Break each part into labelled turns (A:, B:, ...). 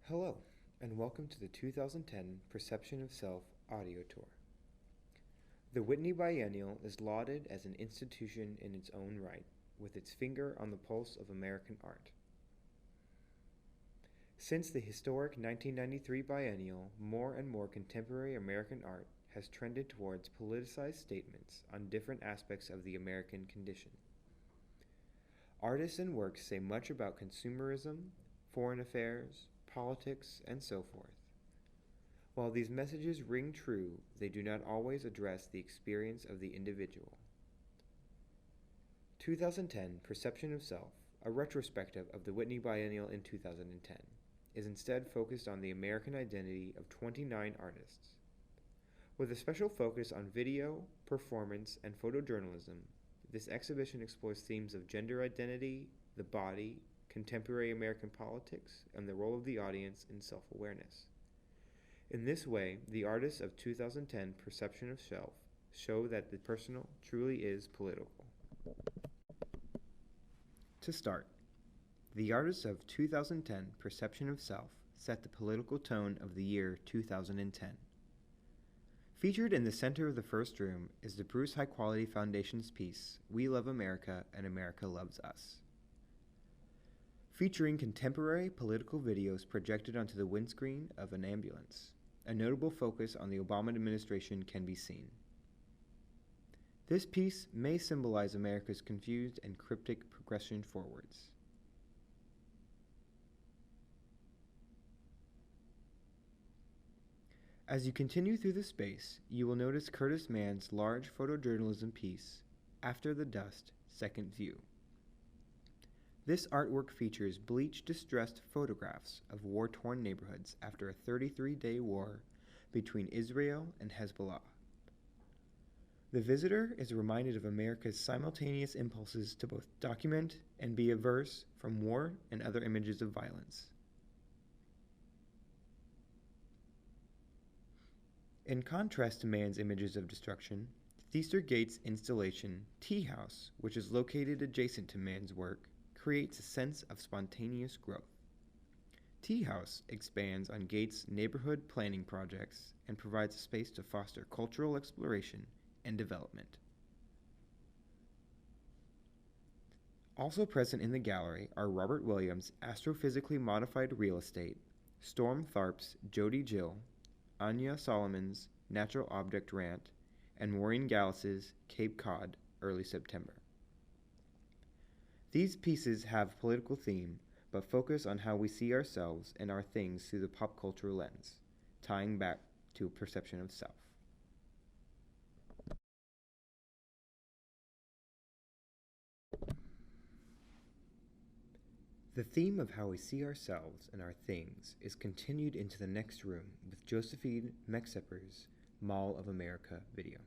A: Hello, and welcome to the 2010 Perception of Self audio tour. The Whitney Biennial is lauded as an institution in its own right, with its finger on the pulse of American art. Since the historic 1993 biennial, more and more contemporary American art has trended towards politicized statements on different aspects of the American condition. Artists and works say much about consumerism, foreign affairs, politics, and so forth. While these messages ring true, they do not always address the experience of the individual. 2010 Perception of Self, a retrospective of the Whitney Biennial in 2010, is instead focused on the American identity of 29 artists. With a special focus on video, performance, and photojournalism, this exhibition explores themes of gender identity, the body, contemporary American politics, and the role of the audience in self-awareness. In this way, the artists of 2010 Perception of Self show that the personal truly is political. To start, the artists of 2010 Perception of Self set the political tone of the year 2010. Featured in the center of the first room is the Bruce High Quality Foundation's piece, We Love America and America Loves Us. Featuring contemporary political videos projected onto the windscreen of an ambulance, a notable focus on the Obama administration can be seen. This piece may symbolize America's confused and cryptic progression forwards. As you continue through the space, you will notice Curtis Mann's large photojournalism piece, After the Dust, Second View. This artwork features bleached, distressed photographs of war-torn neighborhoods after a 33-day war between Israel and Hezbollah. The visitor is reminded of America's simultaneous impulses to both document and be averse from war and other images of violence. In contrast to Mann's images of destruction, Theister Gates' installation, Tea House, which is located adjacent to Mann's work, creates a sense of spontaneous growth. Tea House expands on Gates' neighborhood planning projects and provides a space to foster cultural exploration and development. Also present in the gallery are Robert Williams' Astrophysically Modified Real Estate, Storm Tharp's Jody Jill, Anya Solomon's Natural Object Rant, and Maureen Gallus's Cape Cod, Early September. These pieces have political theme, but focus on how we see ourselves and our things through the pop culture lens, tying back to a perception of self. The theme of how we see ourselves and our things is continued into the next room with Josephine Mexepper's Mall of America video.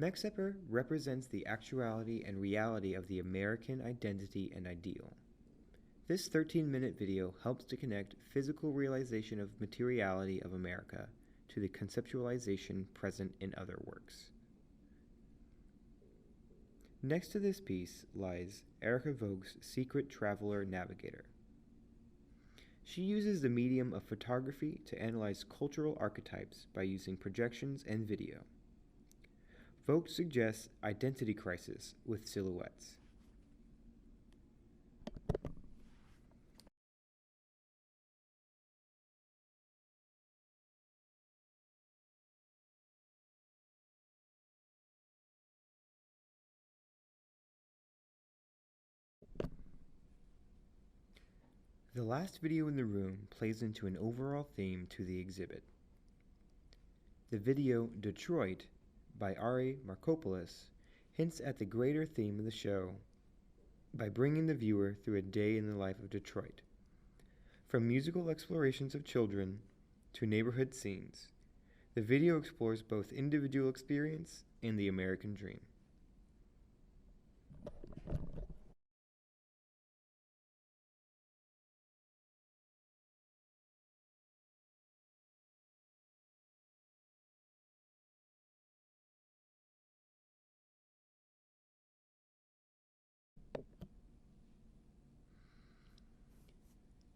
A: Mexepper represents the actuality and reality of the American identity and ideal. This 13-minute video helps to connect physical realization of materiality of America to the conceptualization present in other works. Next to this piece lies Erica Vogue's Secret Traveler Navigator. She uses the medium of photography to analyze cultural archetypes by using projections and video. Vogue suggests identity crisis with silhouettes. The last video in the room plays into an overall theme to the exhibit. The video Detroit by Ari Markopoulos hints at the greater theme of the show by bringing the viewer through a day in the life of Detroit. From musical explorations of children to neighborhood scenes, the video explores both individual experience and the American dream.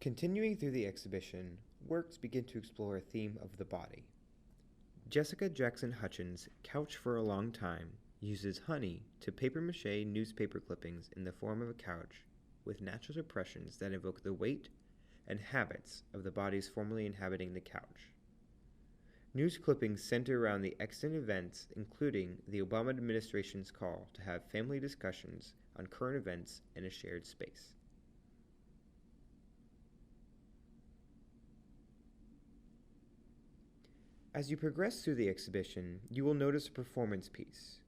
A: Continuing through the exhibition, works begin to explore a theme of the body. Jessica Jackson Hutchins' Couch for a Long Time uses honey to papier-mâché newspaper clippings in the form of a couch with natural impressions that evoke the weight and habits of the bodies formerly inhabiting the couch. News clippings center around the extant events, including the Obama administration's call to have family discussions on current events in a shared space. As you progress through the exhibition, you will notice a performance piece.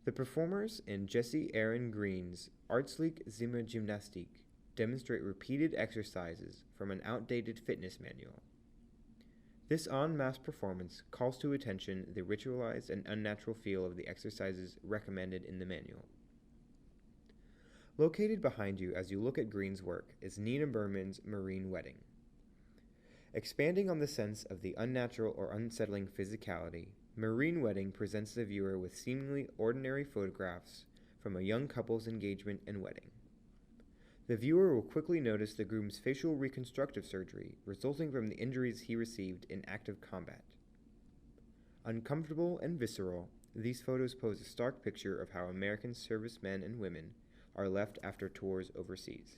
A: The performers in Jessie Aaron Green's Artsleek Zimmer Gymnastique demonstrate repeated exercises from an outdated fitness manual. This en masse performance calls to attention the ritualized and unnatural feel of the exercises recommended in the manual. Located behind you as you look at Green's work is Nina Berman's Marine Wedding. Expanding on the sense of the unnatural or unsettling physicality, Marine Wedding presents the viewer with seemingly ordinary photographs from a young couple's engagement and wedding. The viewer will quickly notice the groom's facial reconstructive surgery resulting from the injuries he received in active combat. Uncomfortable and visceral, these photos pose a stark picture of how American servicemen and women are left after tours overseas.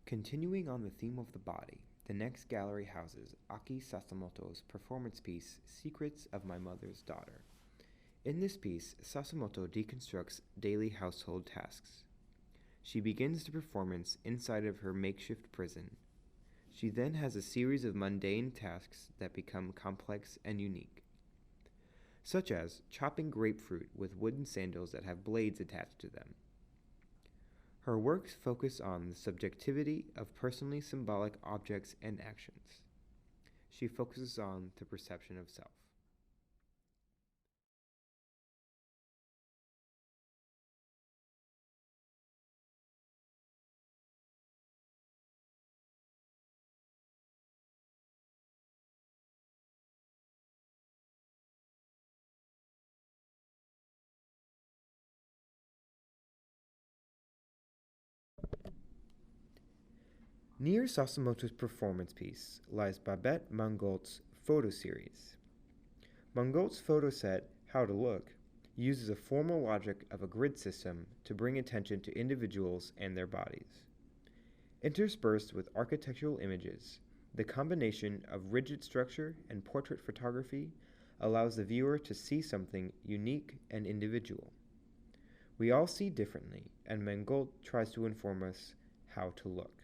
A: Continuing on the theme of the body, the next gallery houses Aki Sasamoto's performance piece, Secrets of My Mother's Daughter. In this piece, Sasamoto deconstructs daily household tasks. She begins the performance inside of her makeshift prison. She then has a series of mundane tasks that become complex and unique, such as chopping grapefruit with wooden sandals that have blades attached to them. Her works focus on the subjectivity of personally symbolic objects and actions. She focuses on the perception of self. Near Sasamoto's performance piece lies Babette Mangault's photo series. Mangault's photo set, How to Look, uses a formal logic of a grid system to bring attention to individuals and their bodies. Interspersed with architectural images, the combination of rigid structure and portrait photography allows the viewer to see something unique and individual. We all see differently, and Mangault tries to inform us how to look.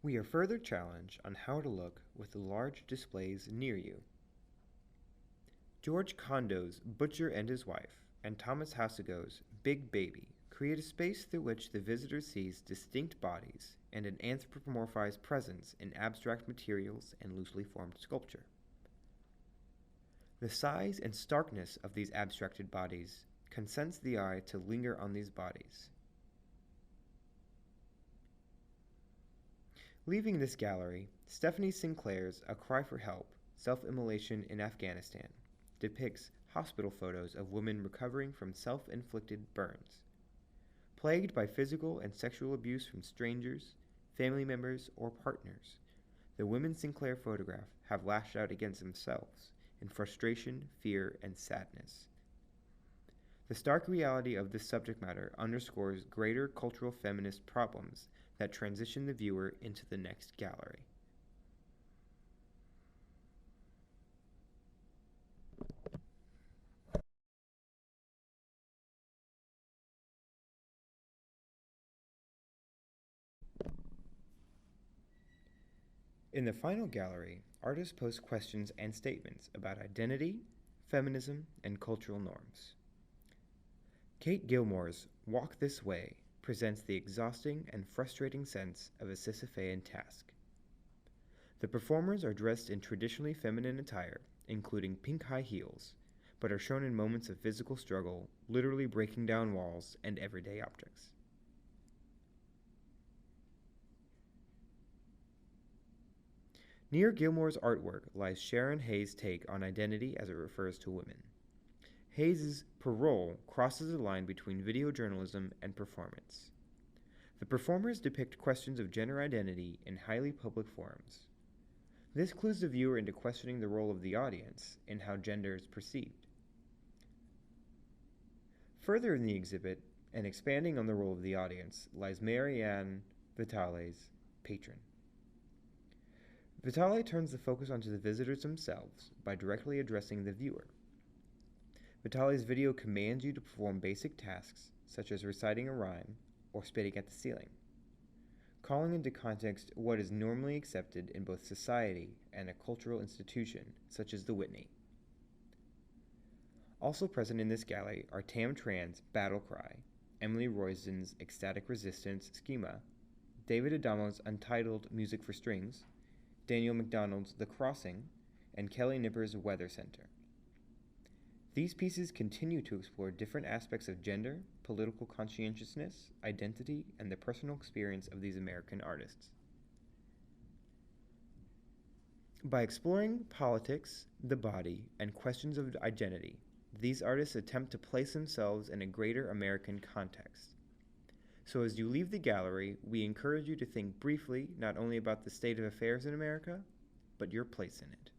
A: We are further challenged on how to look with the large displays near you. George Condo's Butcher and His Wife and Thomas Hasegault's Big Baby create a space through which the visitor sees distinct bodies and an anthropomorphized presence in abstract materials and loosely formed sculpture. The size and starkness of these abstracted bodies consents the eye to linger on these bodies. Leaving this gallery, Stephanie Sinclair's A Cry for Help, Self-Immolation in Afghanistan depicts hospital photos of women recovering from self-inflicted burns. Plagued by physical and sexual abuse from strangers, family members, or partners, the women Sinclair photograph have lashed out against themselves in frustration, fear, and sadness. The stark reality of this subject matter underscores greater cultural feminist problems that transition the viewer into the next gallery. In the final gallery, artists pose questions and statements about identity, feminism, and cultural norms. Kate Gilmore's Walk This Way presents the exhausting and frustrating sense of a Sisyphean task. The performers are dressed in traditionally feminine attire, including pink high heels, but are shown in moments of physical struggle, literally breaking down walls and everyday objects. Near Gilmore's artwork lies Sharon Hayes' take on identity as it refers to women. Hayes' Parole crosses the line between video journalism and performance. The performers depict questions of gender identity in highly public forums. This clues the viewer into questioning the role of the audience in how gender is perceived. Further in the exhibit, and expanding on the role of the audience, lies Marianne Vitale's Patron. Vitale turns the focus onto the visitors themselves by directly addressing the viewer. Vitale's video commands you to perform basic tasks such as reciting a rhyme or spitting at the ceiling, calling into context what is normally accepted in both society and a cultural institution such as the Whitney. Also present in this gallery are Tam Tran's Battle Cry, Emily Royston's Ecstatic Resistance Schema, David Adamo's Untitled Music for Strings, Daniel MacDonald's The Crossing, and Kelly Nipper's Weather Center. These pieces continue to explore different aspects of gender, political conscientiousness, identity, and the personal experience of these American artists. By exploring politics, the body, and questions of identity, these artists attempt to place themselves in a greater American context. So as you leave the gallery, we encourage you to think briefly not only about the state of affairs in America, but your place in it.